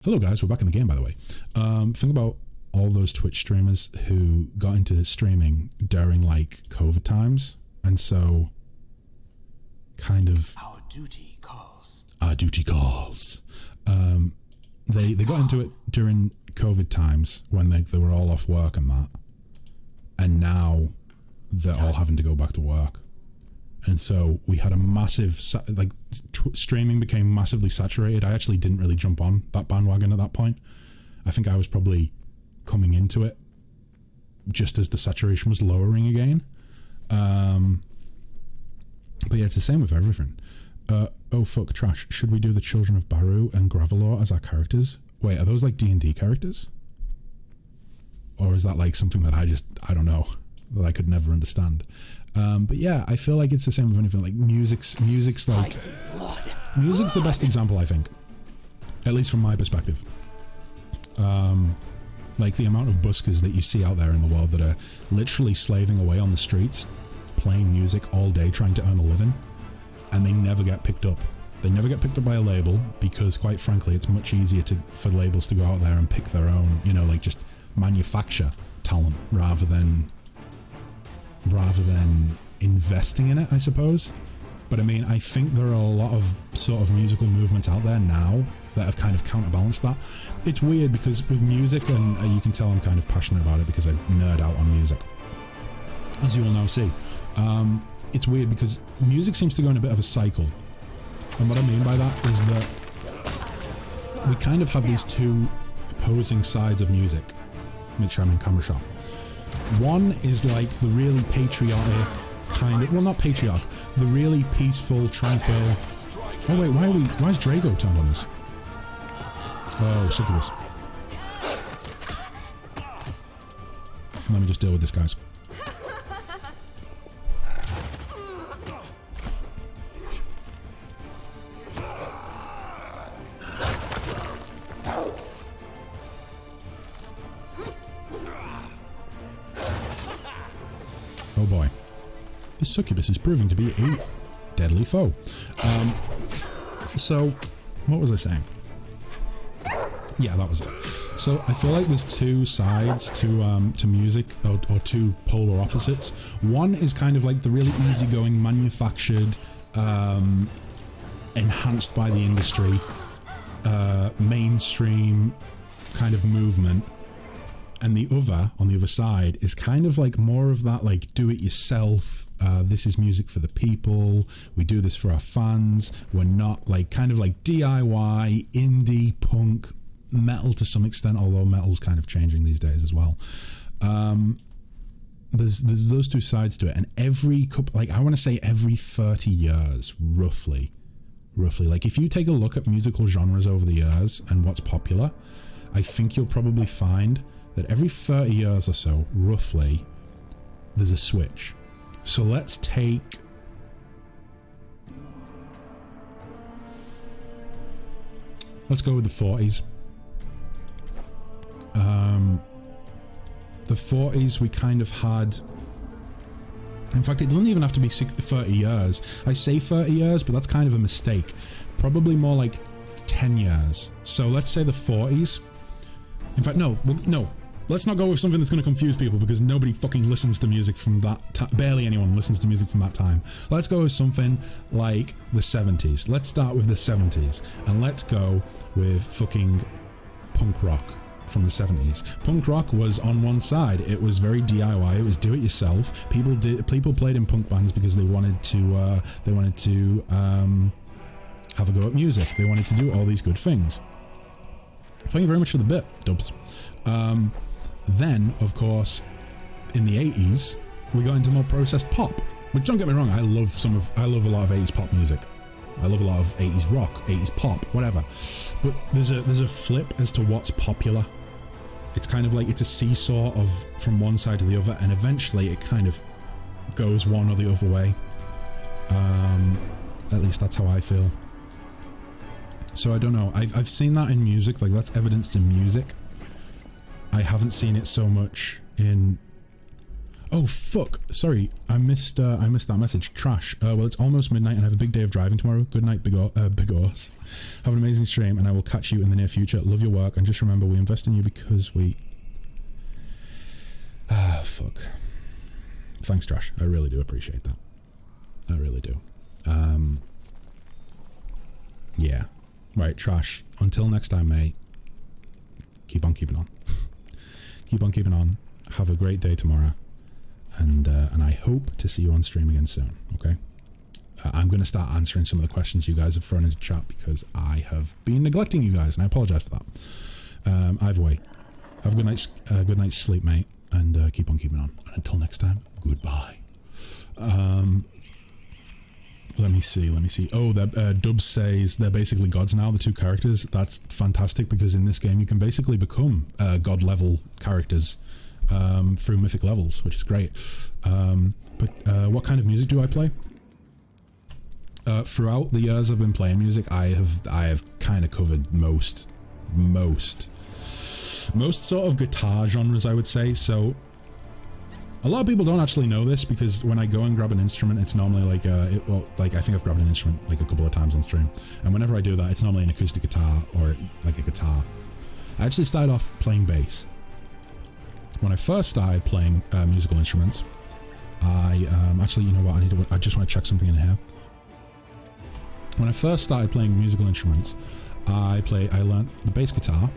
Hello guys, we're back in the game, by the way. Think about all those Twitch streamers who got into streaming during like COVID times, and so kind of our duty calls. Our duty calls. They got into it during COVID times when they were all off work and that, and now they're all having to go back to work. And so we had a massive, like, streaming became massively saturated. I actually didn't really jump on that bandwagon at that point. I think I was probably coming into it just as the saturation was lowering again. But yeah, it's the same with everything. Oh fuck, trash. Should we do the Children of Baru and Gravelor as our characters? Wait, are those like D&D characters? Or is that like something that I don't know, that I could never understand? But yeah, I feel like it's the same with anything. Like music's like, music's the best example, I think, at least from my perspective. Like the amount of buskers that you see out there in the world that are literally slaving away on the streets, playing music all day, trying to earn a living, and they never get picked up. They never get picked up by a label because, quite frankly, it's much easier for labels to go out there and pick their own, you know, like just manufacture talent rather than investing in it, I suppose. But I mean, I think there are a lot of sort of musical movements out there now that have kind of counterbalanced that. It's weird because with music, and you can tell I'm kind of passionate about it because I nerd out on music, as you will now see. It's weird because music seems to go in a bit of a cycle. And what I mean by that is that we kind of have these two opposing sides of music. Make sure I'm in camera shot. One is like the really patriotic kind of, well, not patriotic, the really peaceful, tranquil. Oh wait, why is Drago turned on us? Oh, succubus. Let me just deal with this, guys. Oh boy. This succubus is proving to be a deadly foe. So, what was I saying? Yeah, that was it. So I feel like there's two sides to music, or two polar opposites. One is kind of like the really easygoing, manufactured, enhanced by the industry, mainstream kind of movement. And the other, on the other side, is kind of like more of that, like, do it yourself. This is music for the people. We do this for our fans. We're not like kind of like DIY, indie, punk, metal to some extent, although metal's kind of changing these days as well. There's those two sides to it, and every couple, like I want to say every 30 years, roughly, like if you take a look at musical genres over the years and what's popular, I think you'll probably find that every 30 years or so, roughly, there's a switch. So let's take... let's go with the 40s. The 40s, we kind of had... in fact, it doesn't even have to be 30 years. I say 30 years, but that's kind of a mistake. Probably more like 10 years. So let's say the 40s. In fact, no. Let's not go with something that's going to confuse people because nobody fucking listens to music from that time. Barely anyone listens to music from that time. Let's go with something like the 70s. Let's start with the 70s and let's go with fucking punk rock from the 70s. Punk rock was on one side. It was very DIY. It was do it yourself. People played in punk bands because they wanted to have a go at music. They wanted to do all these good things. Thank you very much for the bit, Dubs. Then, of course, in the 80s, we got into more processed pop. But don't get me wrong, I love a lot of 80s pop music. I love a lot of 80s rock, 80s pop, whatever. But there's a flip as to what's popular. It's kind of like it's a seesaw of from one side to the other, and eventually it kind of goes one or the other way. At least that's how I feel. So I don't know. I've seen that in music, like that's evidenced in music. I haven't seen it so much in... Oh fuck! Sorry, I missed that message. Trash. Well, it's almost midnight and I have a big day of driving tomorrow. Good night, Big Horse. Have an amazing stream, and I will catch you in the near future. Love your work, and just remember, we invest in you because we. Ah, fuck. Thanks, Trash. I really do appreciate that. I really do. Yeah. Right, Trash. Until next time, mate. Keep on keeping on. Keep on keeping on. Have a great day tomorrow. And I hope to see you on stream again soon, okay? I'm going to start answering some of the questions you guys have thrown into chat because I have been neglecting you guys, and I apologize for that. Either way, have a good night's sleep, mate, and keep on keeping on. And until next time, goodbye. Let me see. Oh, Dub says they're basically gods now, the two characters. That's fantastic because in this game you can basically become god level characters through mythic levels, which is great. But what kind of music do I play? Throughout the years I've been playing music, I have kind of covered most sort of guitar genres, I would say. So a lot of people don't actually know this because when I go and grab an instrument, it's normally like I think I've grabbed an instrument like a couple of times on stream, and whenever I do that, it's normally an acoustic guitar or like a guitar. I actually started off playing bass. When I first started playing musical instruments, I actually, you know what? I just want to check something in here. When I first started playing musical instruments, I learned the bass guitar,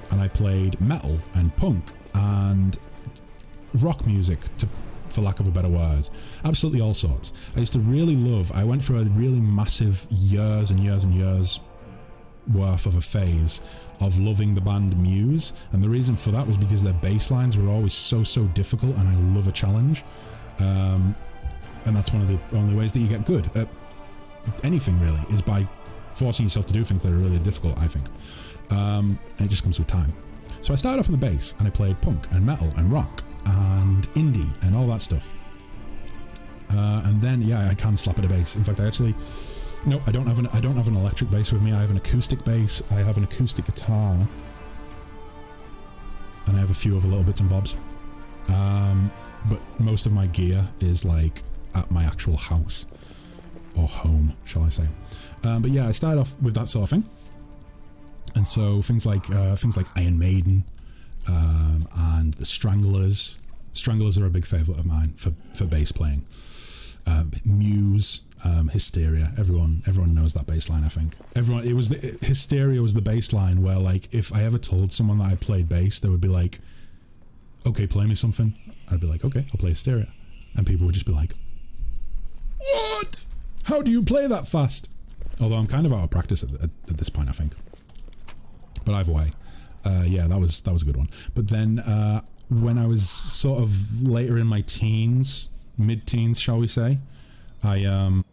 and I played metal and punk and rock music, for lack of a better word. Absolutely all sorts. I used to really love, I went through a really massive years and years and years worth of a phase of loving the band Muse, and the reason for that was because their bass lines were always so difficult, and I love a challenge. And that's one of the only ways that you get good at anything, really, is by forcing yourself to do things that are really difficult, I think. And it just comes with time. So I started off on the bass, and I played punk and metal and rock and indie and all that stuff. And then, yeah, I can slap at a bass. In fact, no, I don't have an electric bass with me. I have an acoustic bass. I have an acoustic guitar, and I have a few other little bits and bobs. But most of my gear is like at my actual house or home, shall I say? But yeah, I started off with that sort of thing, and so things like Iron Maiden and the Stranglers. Stranglers are a big favourite of mine for bass playing. Muse, Hysteria. Everyone knows that bass line. I think Hysteria was the bass line where, like, if I ever told someone that I played bass, they would be like, "Okay, play me something." I'd be like, "Okay, I'll play Hysteria," and people would just be like, "What? How do you play that fast?" Although I'm kind of out of practice at this point, I think. But either way, yeah, that was a good one. But then when I was sort of later in my teens, mid-teens, shall we say, I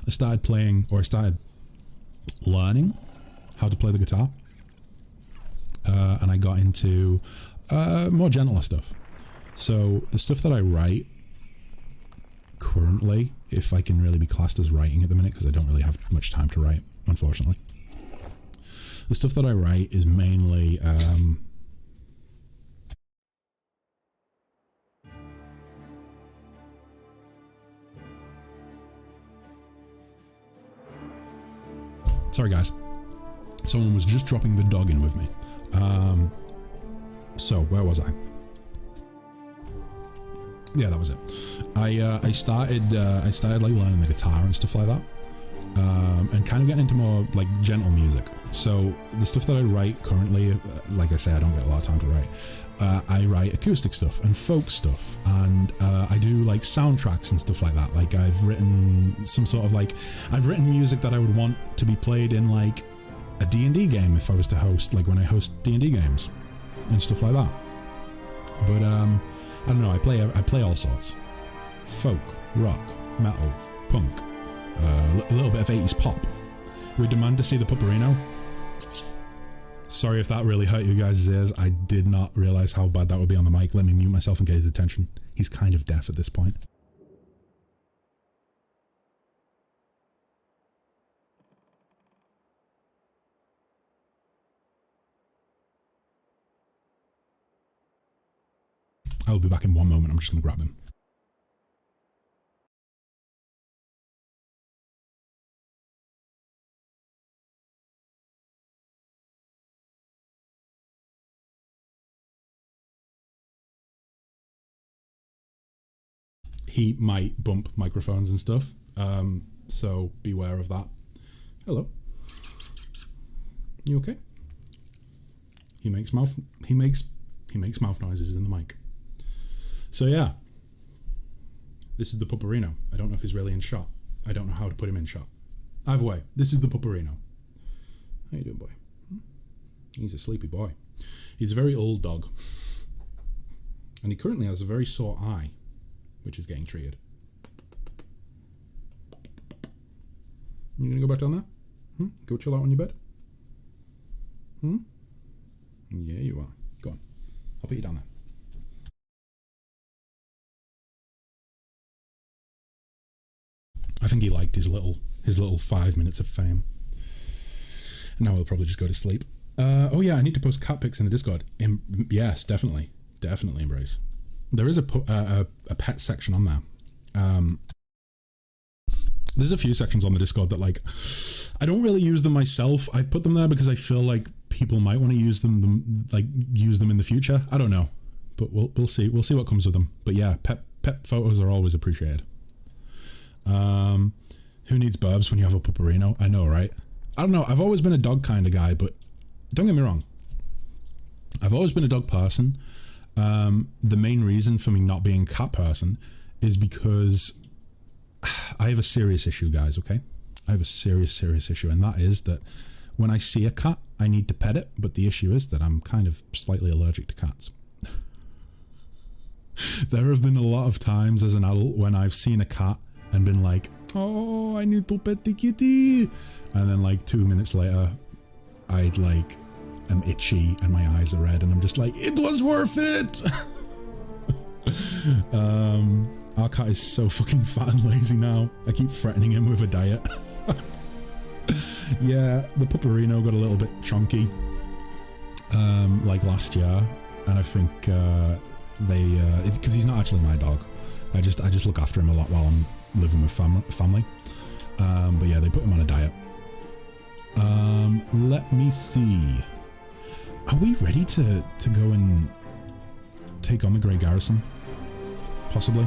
started playing, or I started learning how to play the guitar, and I got into more gentler stuff. So the stuff that I write currently, if I can really be classed as writing at the minute, because I don't really have much time to write, unfortunately. The stuff that I write is mainly sorry guys, someone was just dropping the dog in with me. So where was I? Yeah, that was it. I started like learning the guitar and stuff like that, and kind of getting into more like gentle music. So the stuff that I write currently, like I say, I don't get a lot of time to write. I write acoustic stuff and folk stuff, and I do like soundtracks and stuff like that. Like I've written some sort of like, I've written music that I would want to be played in like a D&D game if I was to host, like when I host D&D games and stuff like that. But I don't know, I play all sorts. Folk, rock, metal, punk, a little bit of 80s pop. We demand to see the Pupperino. Sorry if that really hurt you guys' ears. I did not realise how bad that would be on the mic. Let me mute myself and get his attention. He's kind of deaf at this point. I'll be back in one moment. I'm just going to grab him. He might bump microphones and stuff, so beware of that. Hello. You okay? He makes mouth noises in the mic. So yeah, this is the Pupperino. I don't know if he's really in shot. I don't know how to put him in shot. Either way, this is the Pupperino. How you doing, boy? He's a sleepy boy. He's a very old dog, and he currently has a very sore eye, which is getting treated. You gonna go back down there? Go chill out on your bed? Yeah, you are. Go on. I'll put you down there. I think he liked his little 5 minutes of fame. Now he'll probably just go to sleep. Oh yeah, I need to post cat pics in the Discord. Yes, definitely, Embrace. There is a pet section on there. There's a few sections on the Discord that, like, I don't really use them myself. I've put them there because I feel like people might want to use them in the future. I don't know, but we'll see. We'll see what comes with them. But yeah, pet photos are always appreciated. Who needs burbs when you have a Pupperino? I know, right? I don't know. I've always been a dog kind of guy, but don't get me wrong. I've always been a dog person. The main reason for me not being a cat person is because I have a serious issue, guys, okay? I have a serious issue, and that is that when I see a cat, I need to pet it, but the issue is that I'm kind of slightly allergic to cats. There have been a lot of times as an adult when I've seen a cat and been like, oh, I need to pet the kitty, and then like 2 minutes later, I'd like am itchy and my eyes are red, and I'm just like, it was worth it. Our cat is so fucking fat and lazy now. I keep threatening him with a diet. Yeah, the Pupperino got a little bit chunky like last year, and I think it's because he's not actually my dog. I just look after him a lot while I'm living with family. But yeah, they put him on a diet. Let me see. Are we ready to go and take on the Grey Garrison? Possibly.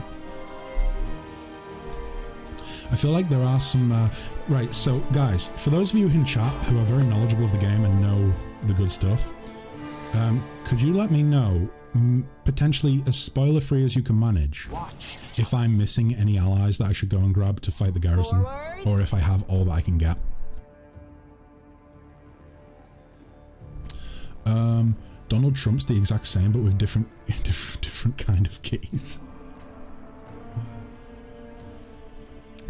I feel like there are some... right, so guys, for those of you in chat who are very knowledgeable of the game and know the good stuff, could you let me know, potentially as spoiler-free as you can manage, if I'm missing any allies that I should go and grab to fight the Garrison, or if I have all that I can get? Donald Trump's the exact same, but with different kind of keys.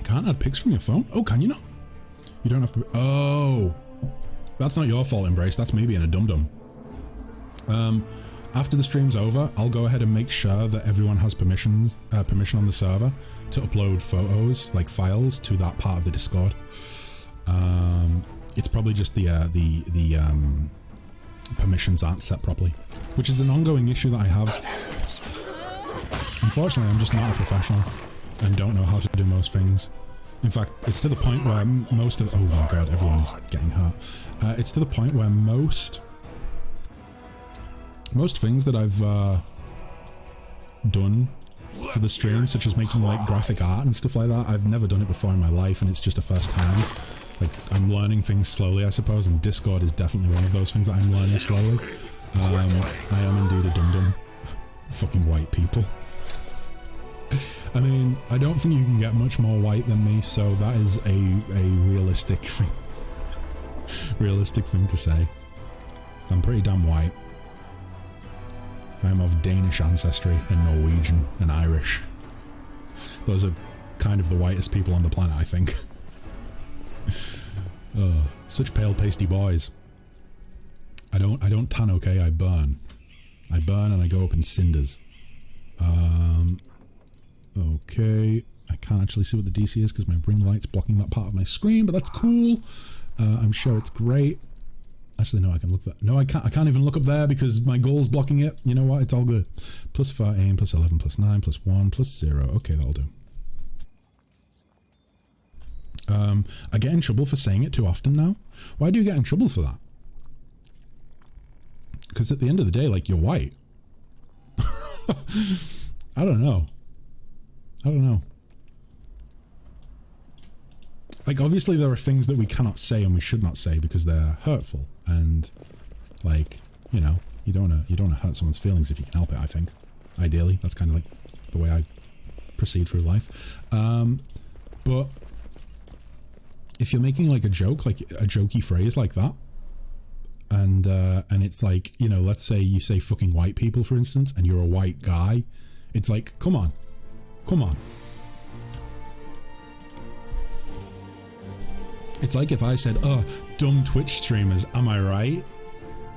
Can't add pics from your phone? Oh, can you not? You don't have to... Oh! That's not your fault, Embrace. That's me being a dum-dum. After the stream's over, I'll go ahead and make sure that everyone has permission on the server to upload photos, like files, to that part of the Discord. It's probably just the permissions aren't set properly, which is an ongoing issue that I have. Unfortunately, I'm just not a professional and don't know how to do most things. In fact, it's to the point where most of... Oh my god, everyone is getting hurt. It's to the point where most things that I've done for the stream, such as making like graphic art and stuff like that, I've never done it before in my life, and it's just a first time. Like, I'm learning things slowly, I suppose, and Discord is definitely one of those things that I'm learning slowly. I am indeed a dum-dum. Fucking white people. I mean, I don't think you can get much more white than me, so that is a realistic thing. Realistic thing to say. I'm pretty damn white. I'm of Danish ancestry and Norwegian and Irish. Those are kind of the whitest people on the planet, I think. Such pale, pasty boys. I don't tan okay, I burn. I burn and I go up in cinders. Okay. I can't actually see what the DC is because my ring light's blocking that part of my screen, but that's cool. I'm sure it's great. Actually, no, I can look that. No, I can't even look up there because my goal's blocking it. You know what? It's all good. Plus 13, plus 11, plus 9, plus 1, plus 0. Okay, that'll do. I get in trouble for saying it too often now. Why do you get in trouble for that? Because at the end of the day, like, you're white. I don't know. Like, obviously there are things that we cannot say and we should not say because they're hurtful, and like, you know, you don't wanna hurt someone's feelings if you can help it, I think. Ideally, that's kind of like the way I proceed through life. But if you're making like a joke, like a jokey phrase like that, and it's like, you know, let's say you say fucking white people, for instance, and you're a white guy, it's like, come on. It's like if I said, oh, dumb Twitch streamers, am I right?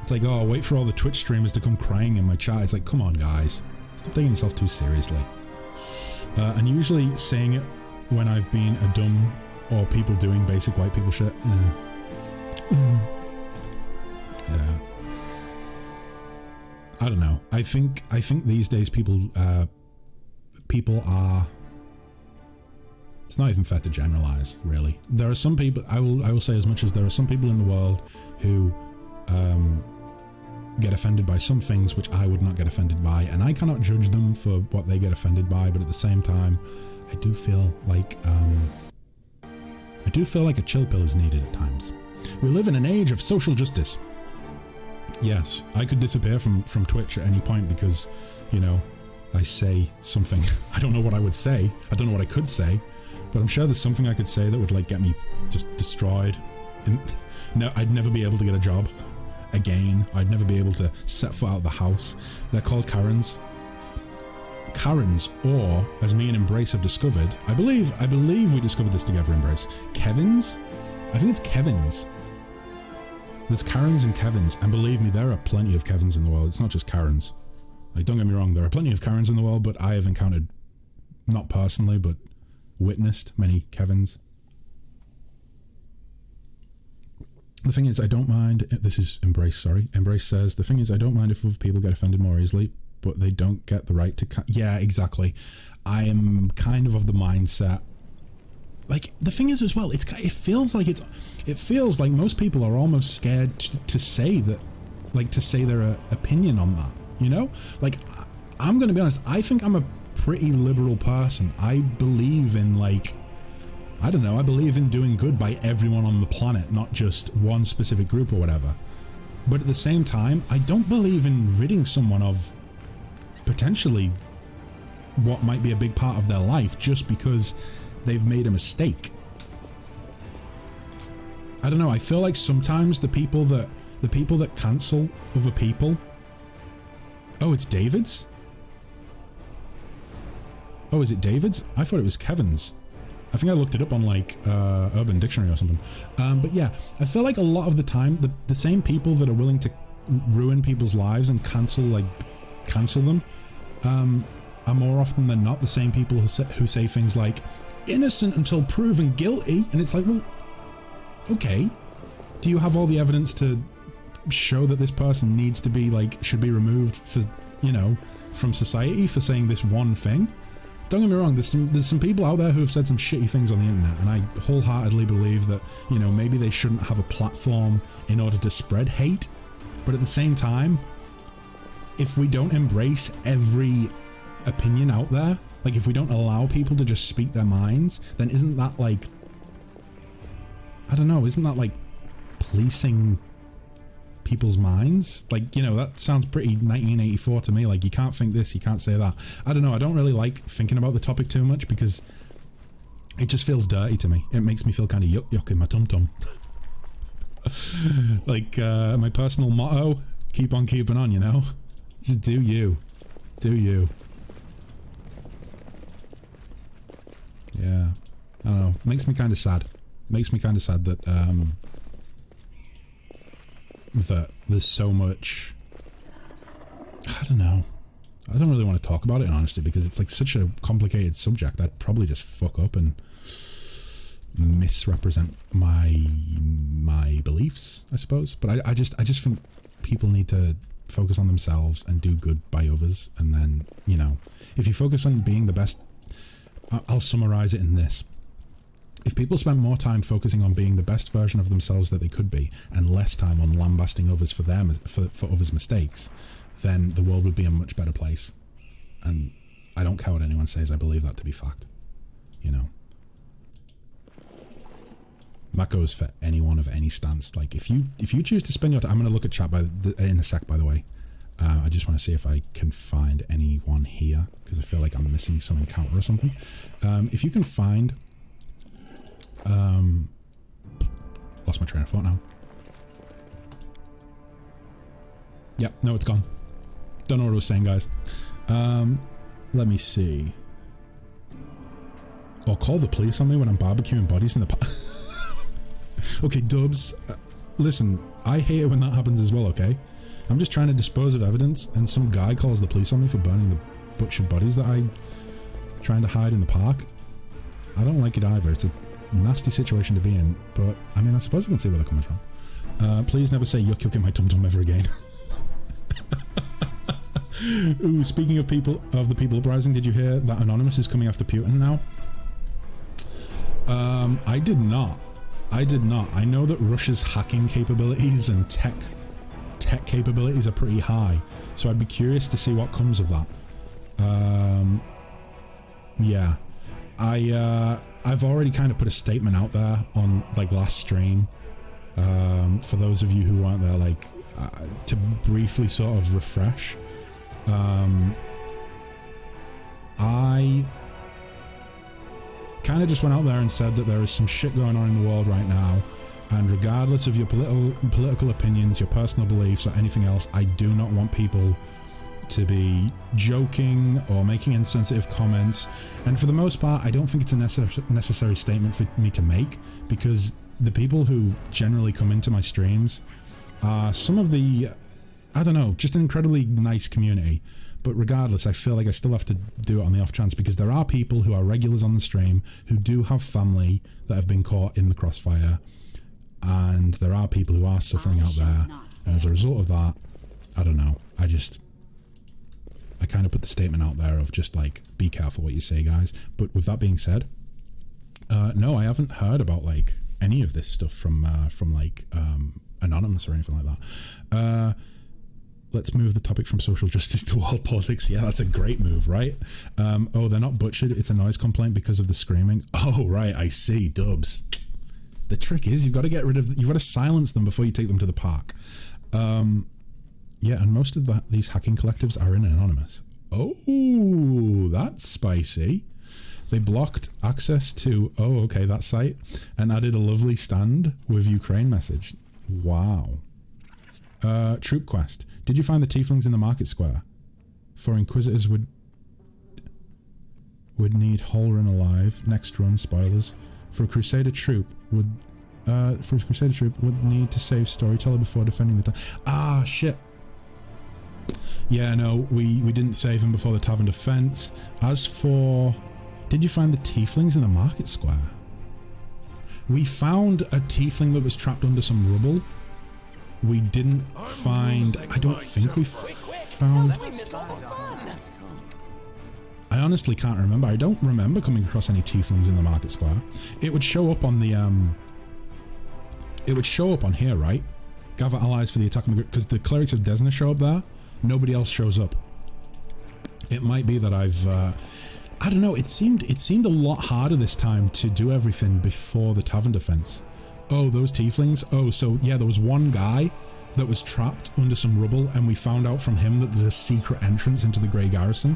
It's like, oh, wait for all the Twitch streamers to come crying in my chat. It's like, come on, guys. Stop taking yourself too seriously. And usually saying it when I've been a dumb or people doing basic white people shit. Yeah. I don't know. I think these days people are... It's not even fair to generalize, really. There are some people, I will say as much as there are some people in the world who get offended by some things which I would not get offended by, and I cannot judge them for what they get offended by, but at the same time, I do feel like a chill pill is needed at times. We live in an age of social justice. Yes, I could disappear from Twitch at any point because, you know, I say something. I don't know what I would say. I don't know what I could say. But I'm sure there's something I could say that would like get me just destroyed. No, I'd never be able to get a job again. I'd never be able to set foot out the house. They're called Karens. Karens, or as me and Embrace have discovered, I believe we discovered this together, Embrace. Kevins? I think it's Kevins. There's Karens and Kevins, and believe me, there are plenty of Kevins in the world. It's not just Karens. Like, don't get me wrong, there are plenty of Karens in the world, but I have encountered, not personally, but witnessed many Kevins. The thing is, I don't mind, this is Embrace, sorry. Embrace says, the thing is, I don't mind if other people get offended more easily, but they don't get the right to... Yeah, exactly. I am kind of the mindset... Like, the thing is as well, it feels like most people are almost scared to say that, like, to say their opinion on that, you know? Like, I'm gonna be honest, I think I'm a pretty liberal person. I believe in, like, I don't know, I believe in doing good by everyone on the planet, not just one specific group or whatever. But at the same time, I don't believe in ridding someone of potentially what might be a big part of their life just because they've made a mistake. I don't know, I feel like sometimes the people that cancel other people... Oh, it's David's? Oh, is it David's? I thought it was Kevin's. I think I looked it up on like Urban Dictionary or something. But yeah, I feel like a lot of the time, the same people that are willing to ruin people's lives and cancel them are more often than not the same people who say things like, innocent until proven guilty. And it's like, well, okay. Do you have all the evidence to show that this person needs to be, like, should be removed for, you know, from society for saying this one thing? Don't get me wrong, there's some people out there who have said some shitty things on the internet, and I wholeheartedly believe that, you know, maybe they shouldn't have a platform in order to spread hate, but at the same time, if we don't embrace every opinion out there, like if we don't allow people to just speak their minds, then isn't that like, I don't know, isn't that like policing people's minds? Like, you know, that sounds pretty 1984 to me. Like, you can't think this, you can't say that. I don't know, I don't really like thinking about the topic too much because it just feels dirty to me. It makes me feel kind of yuck in my tum-tum. Like, my personal motto, keep on keeping on, you know? Just do you. Do you. Yeah. I don't know. Makes me kind of sad. Makes me kind of sad that, that there's so much... I don't know. I don't really want to talk about it, honestly, because it's like such a complicated subject. I'd probably just fuck up and misrepresent my beliefs. beliefs, I suppose. But I just think people need to focus on themselves and do good by others. And then, you know, if you focus on being the best, I'll summarize it in this. If people spent more time focusing on being the best version of themselves that they could be, and less time on lambasting others for others' mistakes, then the world would be a much better place. And I don't care what anyone says, I believe that to be fact. You know? That goes for anyone of any stance. Like, if you choose to spend your time... I'm going to look at chat in a sec, by the way. I just want to see if I can find anyone here, because I feel like I'm missing some encounter or something. If you can find... lost my train of thought now. Yep, no, it's gone. Don't know what I was saying, guys. Let me see. Or call the police on me when I'm barbecuing bodies in the park. Okay, Dubs, listen, I hate it when that happens as well, okay? I'm just trying to dispose of evidence and some guy calls the police on me for burning the butchered bodies that I'm trying to hide in the park. I don't like it either. It's a nasty situation to be in, but I mean, I suppose I can see where they're coming from. Please never say you're cooking my tum-tum ever again. Ooh, speaking of the people uprising, did you hear that Anonymous is coming after Putin now? I did not. I know that Russia's hacking capabilities and tech capabilities are pretty high, so I'd be curious to see what comes of that. Yeah, I've already kind of put a statement out there on like last stream. For those of you who weren't there, like to briefly sort of refresh. I kind of just went out there and said that there is some shit going on in the world right now, and regardless of your political opinions, your personal beliefs, or anything else, I do not want people to be joking or making insensitive comments. And for the most part, I don't think it's a necessary statement for me to make, because the people who generally come into my streams are some of the, I don't know, just an incredibly nice community. But regardless, I feel like I still have to do it on the off chance, because there are people who are regulars on the stream who do have family that have been caught in the crossfire, and there are people who are suffering out there, and as a result of that, I don't know, I kind of put the statement out there of just like, be careful what you say, guys. But with that being said, no, I haven't heard about like any of this stuff from like Anonymous or anything like that. Let's move the topic from social justice to world politics. Yeah, that's a great move, right? Oh, they're not butchered. It's a noise complaint because of the screaming. Oh, right. I see. Dubs. The trick is you've got to silence them before you take them to the park. Yeah, and most of these hacking collectives are in Anonymous. Oh, that's spicy. They blocked access to, that site, and added a lovely stand with Ukraine message. Wow. Troop quest. Did you find the tieflings in the market square? For Inquisitors would need whole run alive. Next run, spoilers. For a Crusader troop would need to save Storyteller before defending the town. Ah, shit. Yeah, no, we didn't save him before the tavern defense. As for, did you find the tieflings in the market square? We found a tiefling that was trapped under some rubble. We didn't find, I don't think we found, I honestly can't remember. I don't remember coming across any tieflings in the market square. It would show up on the, it would show up on here, right? Gather allies for the attack on the, because the clerics of Desna show up there. Nobody else shows up. It might be that I've, I don't know, it seemed a lot harder this time to do everything before the tavern defense. Oh, those tieflings? Oh, so yeah, there was one guy that was trapped under some rubble, and we found out from him that there's a secret entrance into the Grey Garrison.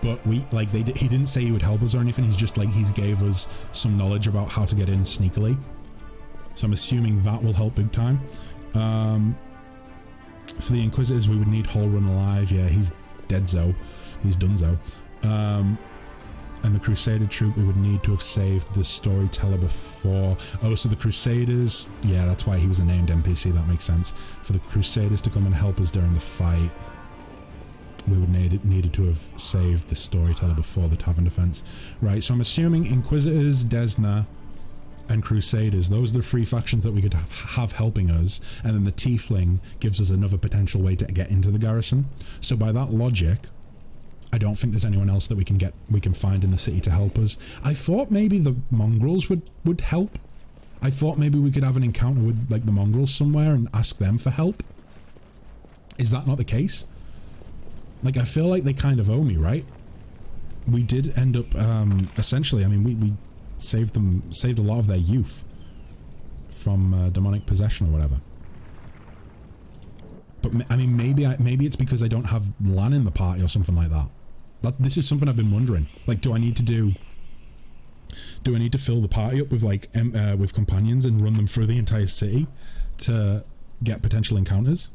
But we, like, he didn't say he would help us or anything. He's just like, he's gave us some knowledge about how to get in sneakily. So I'm assuming that will help big time. For the Inquisitors, we would need whole run alive. Yeah, he's dead-zo. He's done-zo. And the Crusader troop, we would need to have saved the Storyteller before. Oh, so the Crusaders, yeah, that's why he was a named NPC. That makes sense. For the Crusaders to come and help us during the fight, we would needed to have saved the Storyteller before the tavern defense. Right, so I'm assuming Inquisitors, Desna, and Crusaders. Those are the three factions that we could have helping us, and then the Tiefling gives us another potential way to get into the garrison. So by that logic, I don't think there's anyone else that we can find in the city to help us. I thought maybe the mongrels would help. I thought maybe we could have an encounter with like the mongrels somewhere and ask them for help. Is that not the case? Like, I feel like they kind of owe me, right? We did end up, essentially, I mean, we saved a lot of their youth from demonic possession or whatever. But I mean, maybe it's because I don't have Lan in the party or something like that. This is something I've been wondering. Like, do I need to fill the party up with like with companions and run them through the entire city to get potential encounters?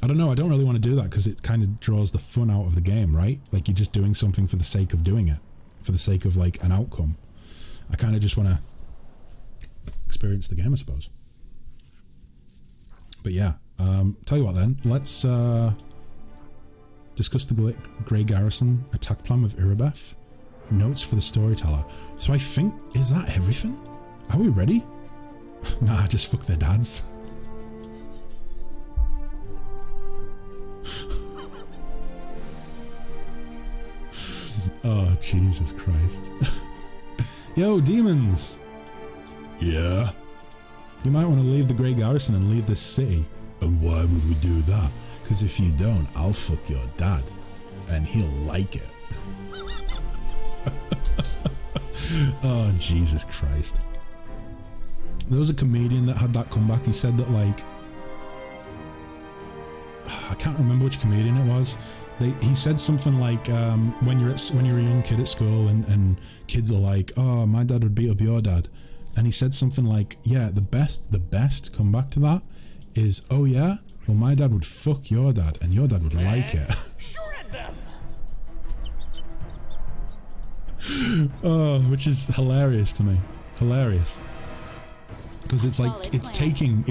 I don't know. I don't really want to do that because it kind of draws the fun out of the game, right? Like, you're just doing something for the sake of doing it, for the sake of like an outcome. I kind of just want to experience the game, I suppose. But yeah, tell you what then, let's discuss the Grey Garrison attack plan with Irabeth. Notes for the storyteller. So I think, is that everything? Are we ready? Nah, just fuck their dads. Oh, Jesus Christ. Yo, demons! Yeah? You might want to leave the Grey Garrison and leave this city. And why would we do that? Because if you don't, I'll fuck your dad. And he'll like it. Oh, Jesus Christ. There was a comedian that had that comeback. He said that, like... I can't remember which comedian it was. He said something like, when you're a young kid at school and kids are like, oh, my dad would beat up your dad. And he said something like, yeah, the best comeback to that is, oh yeah, well my dad would fuck your dad and your dad would like it. Shred them. Oh, which is hilarious to me. Hilarious. Because it's like, it's taking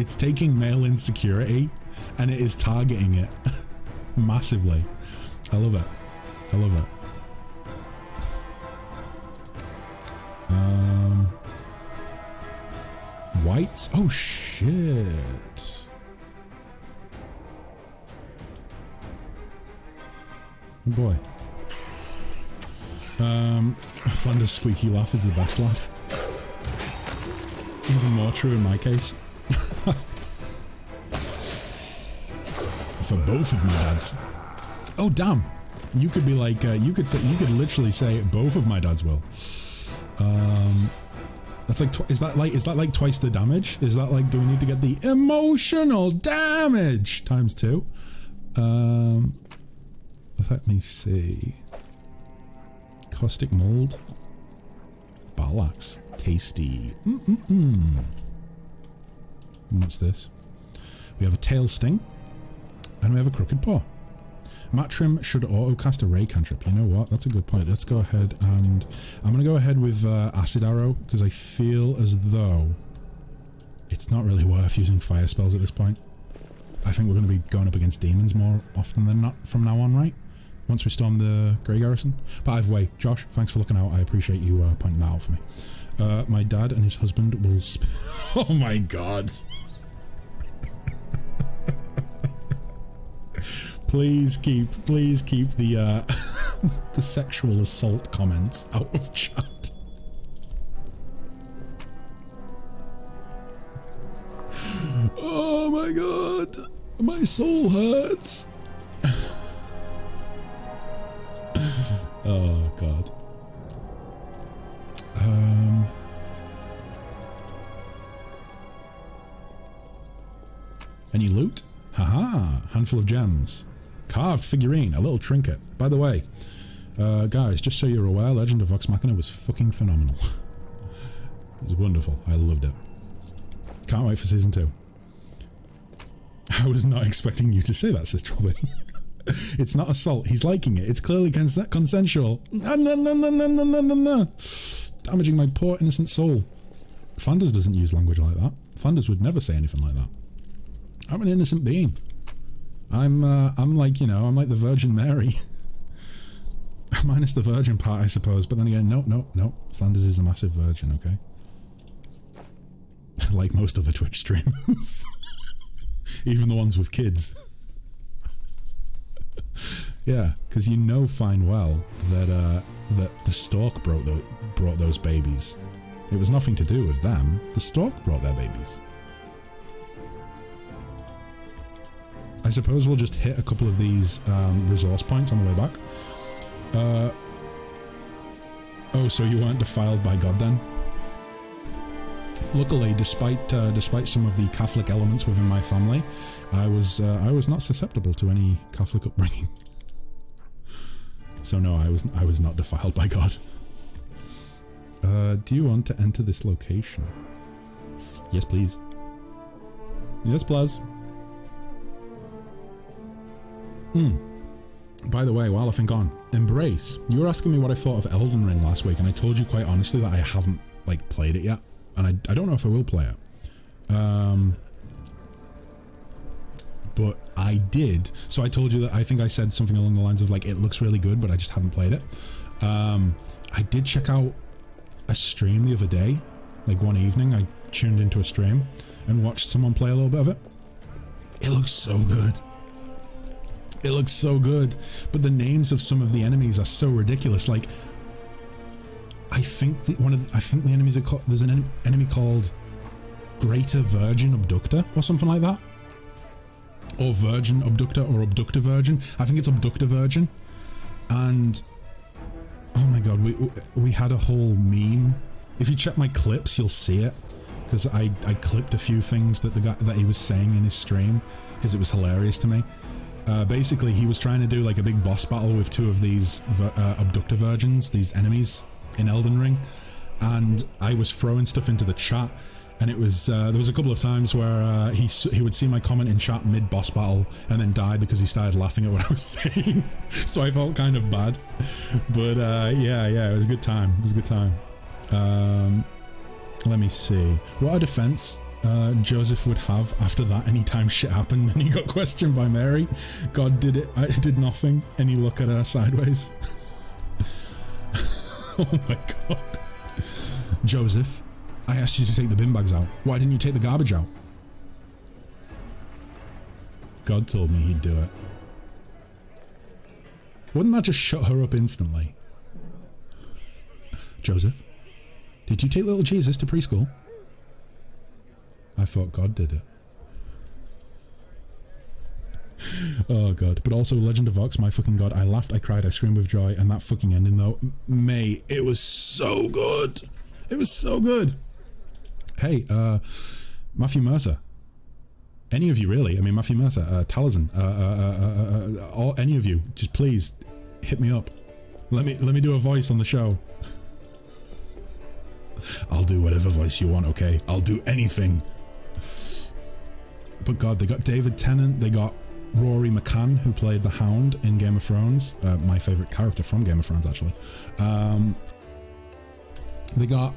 male insecurity and it is targeting it massively. I love it. I love it. Whites? Oh shit. Oh boy. Flander's squeaky laugh is the best laugh. Even more true in my case. For both of my dads. Oh damn! You could be like, you could literally say both of my dads will. That's like, is that like twice the damage? Is that like, do we need to get the emotional damage times 2? Let me see. Caustic mold. Barlax. Tasty. What's this? We have a tail sting. And we have a crooked paw. Matrim should auto-cast a ray cantrip. You know what? That's a good point. Let's go ahead and... I'm going to go ahead with Acid Arrow, because I feel as though it's not really worth using fire spells at this point. I think we're going to be going up against demons more often than not from now on, right? Once we storm the Grey Garrison. But either way, Josh, thanks for looking out. I appreciate you pointing that out for me. My dad and his husband will... Oh my god. Please keep the the sexual assault comments out of chat. Oh my god, my soul hurts. Oh god. Any loot? Haha, handful of gems. Carved figurine, a little trinket. By the way, guys, just so you're aware, Legend of Vox Machina was fucking phenomenal. It was wonderful. I loved it. Can't wait for season 2. I was not expecting you to say that, says Trobby. It's not assault. He's liking it. It's clearly consensual. Damaging my poor innocent soul. Flanders doesn't use language like that. Flanders would never say anything like that. I'm an innocent being. I'm like, you know, I'm like the Virgin Mary. Minus the virgin part, I suppose. But then again, no. Flanders is a massive virgin, okay? like most other Twitch streamers. Even the ones with kids. Yeah, because you know fine well that that the stork brought those babies. It was nothing to do with them. The stork brought their babies. I suppose we'll just hit a couple of these resource points on the way back. Oh, so you weren't defiled by God then? Luckily, despite some of the Catholic elements within my family, I was not susceptible to any Catholic upbringing. So no, I was not defiled by God. Do you want to enter this location? Yes, please. Yes, please. By the way, while I think on, Embrace, you were asking me what I thought of Elden Ring last week, and I told you quite honestly that I haven't like played it yet, and I don't know if I will play it. But I did. So I told you that I think I said something along the lines of like, it looks really good, but I just haven't played it. I did check out a stream the other day, like one evening. I tuned into a stream and watched someone play a little bit of it. It looks so good. It looks so good, but the names of some of the enemies are so ridiculous. Like, I think the enemies are called. There's an enemy called Greater Virgin Abductor or something like that, or Virgin Abductor or Abductor Virgin. I think it's Abductor Virgin, and oh my god, we had a whole meme. If you check my clips, you'll see it, because I clipped a few things that the guy that he was saying in his stream because it was hilarious to me. Basically, he was trying to do like a big boss battle with two of these Abductor Virgins, these enemies in Elden Ring, and I was throwing stuff into the chat, and it was there was a couple of times where he would see my comment in chat mid boss battle and then die because he started laughing at what I was saying. So I felt kind of bad, but yeah, it was a good time. It was a good time. Let me see. What a defense Joseph would have after that anytime shit happened and he got questioned by Mary. God did it. I did nothing. And he looked at her sideways. Oh my god. Joseph, I asked you to take the bin bags out. Why didn't you take the garbage out? God told me he'd do it. Wouldn't that just shut her up instantly? Joseph, did you take little Jesus to preschool? I thought God did it. Oh god. But also Legend of Vox, my fucking god, I laughed, I cried, I screamed with joy, and that fucking ending though, mate, it was so good. It was so good. Hey, Matthew Mercer. Any of you really, I mean Matthew Mercer, Taliesin, any of you, just please hit me up. Let me do a voice on the show. I'll do whatever voice you want, okay? I'll do anything. But god, they got David Tennant, they got Rory McCann, who played the Hound in Game of Thrones, my favourite character from Game of Thrones actually. They got,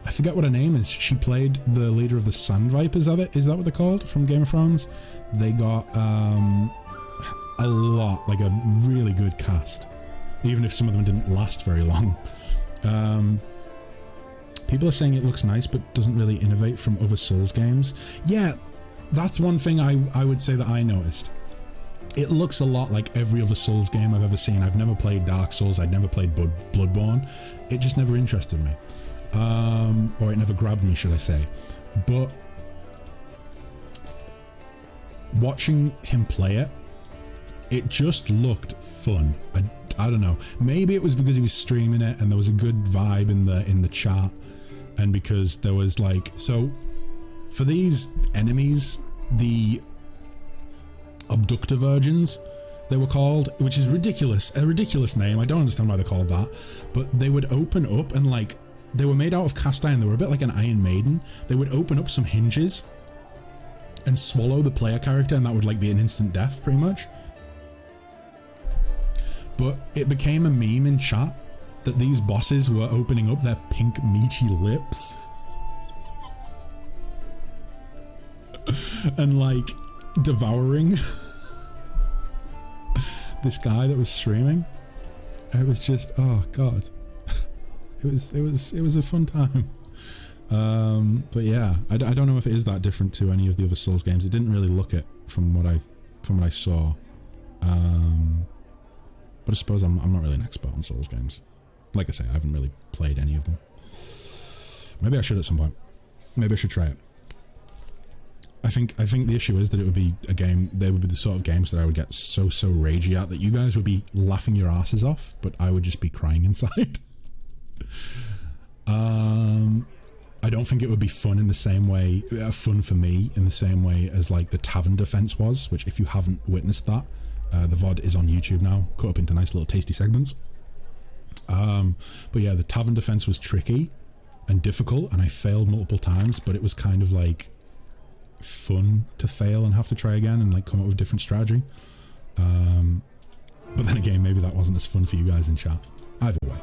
I forget what her name is, she played the leader of the Sand Vipers, is that what they're called, from Game of Thrones? They got a lot, like a really good cast, even if some of them didn't last very long. People are saying it looks nice but doesn't really innovate from other Souls games. Yeah, that's one thing I would say that I noticed. It looks a lot like every other Souls game I've ever seen. I've never played Dark Souls, I'd never played Bloodborne. It just never interested me. Or it never grabbed me, should I say. But watching him play it, it just looked fun. I don't know. Maybe it was because he was streaming it and there was a good vibe in the chat, and because there was like, so for these enemies, the Abductor Virgins, they were called, which is ridiculous, a ridiculous name. I don't understand why they're called that, but they would open up and like, they were made out of cast iron. They were a bit like an Iron Maiden. They would open up some hinges and swallow the player character, and that would like be an instant death pretty much. But it became a meme in chat that these bosses were opening up their pink meaty lips and like devouring this guy that was streaming. It was just, oh god. It was a fun time. But yeah, I don't know if it is that different to any of the other Souls games. It didn't really look it from what I saw. But I suppose I'm not really an expert on Souls games. Like I say, I haven't really played any of them. Maybe I should at some point. Maybe I should try it. I think the issue is that it would be a game. They would be the sort of games that I would get so ragey at that you guys would be laughing your asses off, but I would just be crying inside. I don't think it would be fun in the same way. Fun for me in the same way as like the Tavern Defense was. Which, if you haven't witnessed that, the VOD is on YouTube now, cut up into nice little tasty segments. But yeah, the Tavern Defense was tricky and difficult, and I failed multiple times. But it was kind of like fun to fail and have to try again and like come up with different strategy. But then again, maybe that wasn't as fun for you guys in chat. Either way.